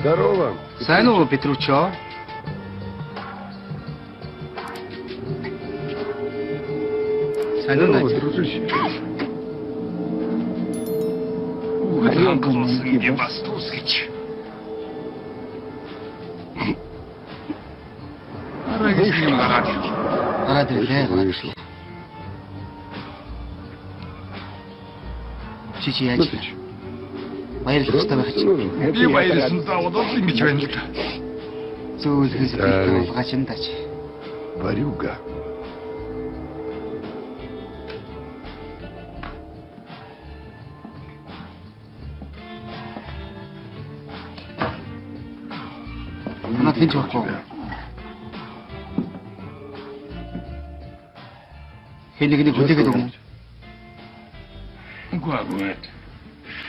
Здорово. Сайн уу, Петручо? Сайн уу, Надя? Дружище. Хангалтсан юм бас тусгич. Арагч юм гараад. Гараад ирлээ. Чи яаж? Баярлах хэрэгтэй байх чинь. Би баярлсан даваад л ингэж байна л да. Зөвлөхөс болгаач юм даач. Варюга. Надад хинч байхгүй. Хэнийг хүлээгээд өгнө. Үгүй.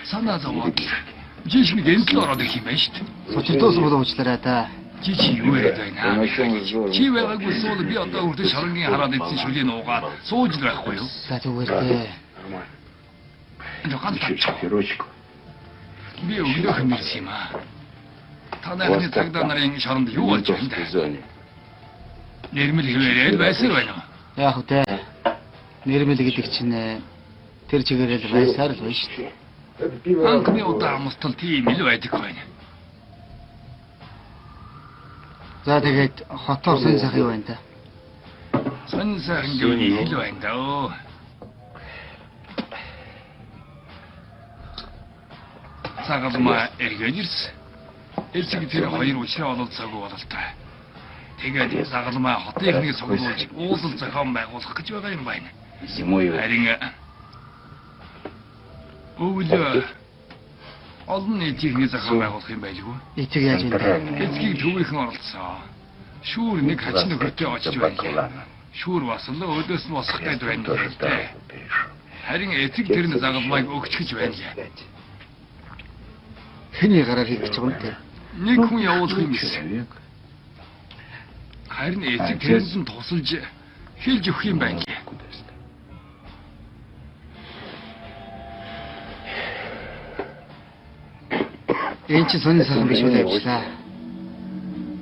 Санаа зовоод жишг нэг энэ л ороод ирэх юм байна шүү дээ. Сочирдоос болоо уучлаарай да. Чи юу яриад байна? Чи байгаагүй суул би одоо үрдэ шарангийн хараад идсэн шүлийн уугаад сууж л байхгүй юу? За зүгээр дээ. Би өглөөх нь ирсэн юм аа. Танайхны цагдаа нарын шоронд юу болж байна вэ? Нэрмэл хിവэрэл байсан байна уу? Яг үтэй. Нэрмэл гэдэг чинь тэр чигээрэл байсаар л байна шүү дээ. Анхны удаа мустал тийм л байдаг байна. За тэгээд хотоор сон сайхан юу байна та? Сон сайхан юу хэл байна даа. Цагаалмаа эргээд ирсэн. Элсэг тэр хоёр уучраа ололцоогүй бололтой. Тэгээд цагаалмаа хотын ихнийг сонгуулж уулзал зохион байгуулах гэж байгаа юм байна. Харин өглөө олон нийтийн зохион байгуулах юм байлгүй. Эцэг яаж юм бэ? Эцгийг төвийнхэн оролцсон. Шүүр нэг хачин нөхөртэй очиж байна. Шүүр бас л өдөөс нь босох гээд байна гэдэг. Харин эцэг тэр нь загалмайг өгч гэж байна. Хэний гараар хийх гэж байгаа юм те? Нэг хүн явуулах юм гэсэн. Харин эцэг тэрнээс нь тусалж хэлж өгөх юм байна. Энд чи сонь сайхан биш үү явуулаа.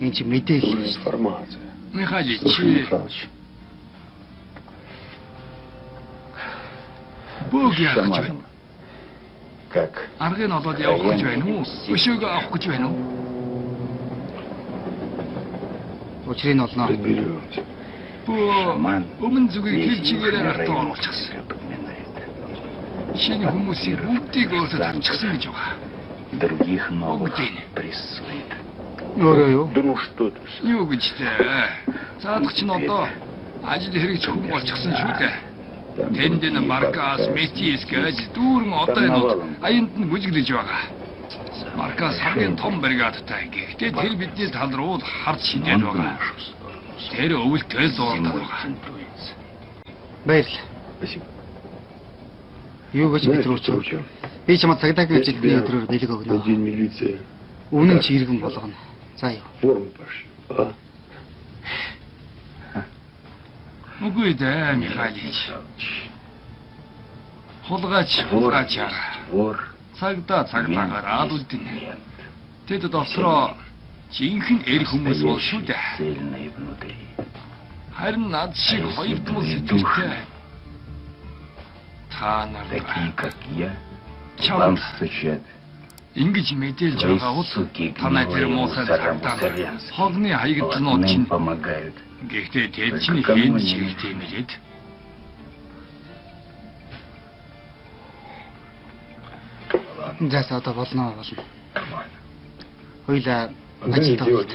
Энд чи мэдээлэл Информация. Михаил чи бог яах гэж байна? Как? Аргын олоод явах гэж байна уу? Өшөөгөө авах гэж байна уу? учрыг нь олноо. Разберемся. Өмнө зүгийг хэл чигээрээ гартаа оруулчихсан. Шинэ хүмүүсийн бүгдийг өөртөө тавьчихсан гэж байгаа. Других новых прессует. Өөрөө юу? Ну что ты? Юу гэж дээ. Цаадах чинь одоо ажил хэрэгч хүн болчихсон шүү дээ. Тэндэн Маркас Метис гэж дүүрэн одоо энэ аянд нь бүжиглэж байгаа. Маркас хамгийн том бригадтай. Гэхдээ тэр бидний тал руу харж шинээд байгаа. Тэр өвөлтөө зурлаад байгаа. Баярлалаа. Спасибо. Юу гэж Петручо? Би чамд цагдаагийн ажилтны өдрөөр бэлэг өгнө. День милиции. Үнэн чи иргэн болгоно. За юу. Форму пошли. Үгүй дээ Михайлич. Хулгайч Вор. цагтаагаар адулдин. Тэд дотроо жинхэнэ эр хүмүүс бол шүү дээ. Сильный внутри. Харин над шиг хоёр тул сэтгэлтэй. Та Такие, нар как я, чам вам стучат. ингэж мэдээлж байгаа бол танай тэр муусай цагтаа хогны хаягдлууд Они чинь помогают. гэхдээ тэд чинь хэн ч хэрэгтэй юм лээд. Заас одоо болно. Хоёлаа ажилд орох.